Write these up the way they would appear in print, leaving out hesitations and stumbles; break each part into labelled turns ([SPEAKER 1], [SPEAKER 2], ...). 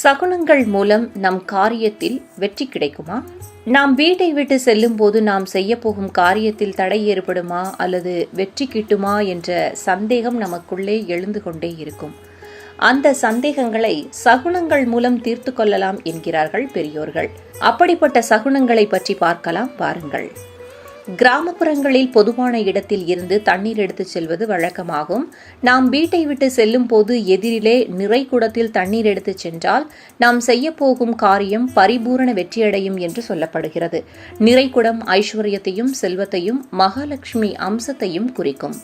[SPEAKER 1] சகுனங்கள் மூலம் நம் காரியத்தில் வெற்றி கிடைக்குமா? நாம் வீட்டை விட்டு செல்லும் போது நாம் செய்ய போகும் காரியத்தில் தடை ஏற்படுமா அல்லது வெற்றி கிட்டுமா என்ற சந்தேகம் நமக்குள்ளே எழுந்து கொண்டே இருக்கும். அந்த சந்தேகங்களை சகுனங்கள் மூலம் தீர்த்து கொள்ளலாம் என்கிறார்கள் பெரியோர்கள். அப்படிப்பட்ட சகுனங்களை பற்றி பார்க்கலாம் வாருங்கள். கிராமப்புறங்களில் பொதுவான இடத்தில் இருந்து தண்ணீர் எடுத்துச் செல்வது வழக்கமாகும். நாம் வீட்டை விட்டு செல்லும் போது எதிரிலே நிறை குடத்தில் தண்ணீர் எடுத்துச் சென்றால் நாம் செய்ய போகும் காரியம் பரிபூரண வெற்றியடையும் என்று சொல்லப்படுகிறது. நிறைகுடம் ஐஸ்வர்யத்தையும் செல்வத்தையும் மகாலட்சுமி அம்சத்தையும் குறிக்கும்.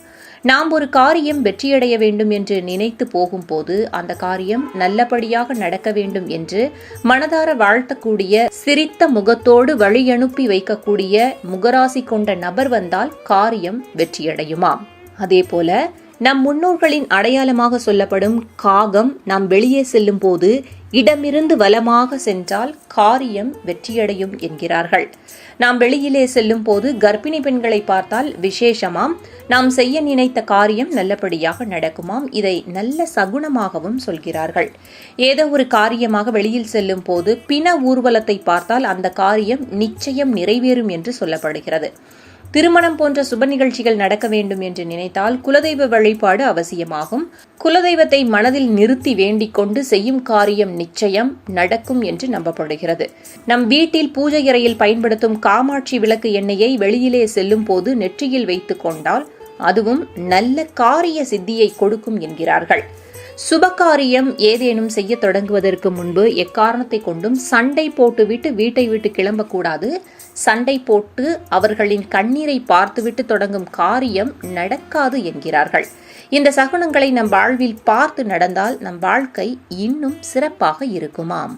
[SPEAKER 1] நாம் ஒரு காரியம் வெற்றியடைய வேண்டும் என்று நினைத்து போகும்போது அந்த காரியம் நல்லபடியாக நடக்க வேண்டும் என்று மனதார வாழ்த்தக்கூடிய, சிரித்த முகத்தோடு வழியனுப்பி வைக்கக்கூடிய முகராசி கொண்ட நபர் வந்தால் காரியம் வெற்றியடையுமாம். அதேபோல நம் முன்னோர்களின் அடையாளமாக சொல்லப்படும் காகம் நாம் வெளியே செல்லும் போது இடமிருந்து வலமாக சென்றால் காரியம் வெற்றியடையும் என்கிறார்கள். நாம் வெளியிலே செல்லும் போது கர்ப்பிணி பெண்களை பார்த்தால் விசேஷமாம். நாம் செய்ய நினைத்த காரியம் நல்லபடியாக நடக்குமாம். இதை நல்ல சகுனமாகவும் சொல்கிறார்கள். ஏதோ ஒரு காரியமாக வெளியில் செல்லும் போது பிண ஊர்வலத்தை பார்த்தால் அந்த காரியம் நிச்சயம் நிறைவேறும் என்று சொல்லப்படுகிறது. திருமணம் போன்ற சுப நிகழ்ச்சிகள் நடக்க வேண்டும் என்று நினைத்தால் குலதெய்வ வழிபாடு அவசியமாகும். குலதெய்வத்தை மனதில் நிறுத்தி வேண்டிக் கொண்டு செய்யும் காரியம் நிச்சயம் நடக்கும் என்று நம்பப்படுகிறது. நம் வீட்டில் பூஜை அறையில் பயன்படுத்தும் காமாட்சி விளக்கு எண்ணெயை வெளியிலே செல்லும் போது நெற்றியில் வைத்துக் கொண்டால் அதுவும் நல்ல காரிய சித்தியை கொடுக்கும் என்கிறார்கள். சுபகாரியம் ஏதேனும் செய்ய தொடங்குவதற்கு முன்பு எக்காரணத்தை கொண்டும் சண்டை போட்டுவிட்டு வீட்டை விட்டு கிளம்பக்கூடாது. சண்டை போட்டு அவர்களின் கண்ணீரை பார்த்துவிட்டு தொடங்கும் காரியம் நடக்காது என்கிறார்கள். இந்த சகுனங்களை நம் வாழ்வில் பார்த்து நடந்தால் நம் வாழ்க்கை இன்னும் சிறப்பாக இருக்குமாம்.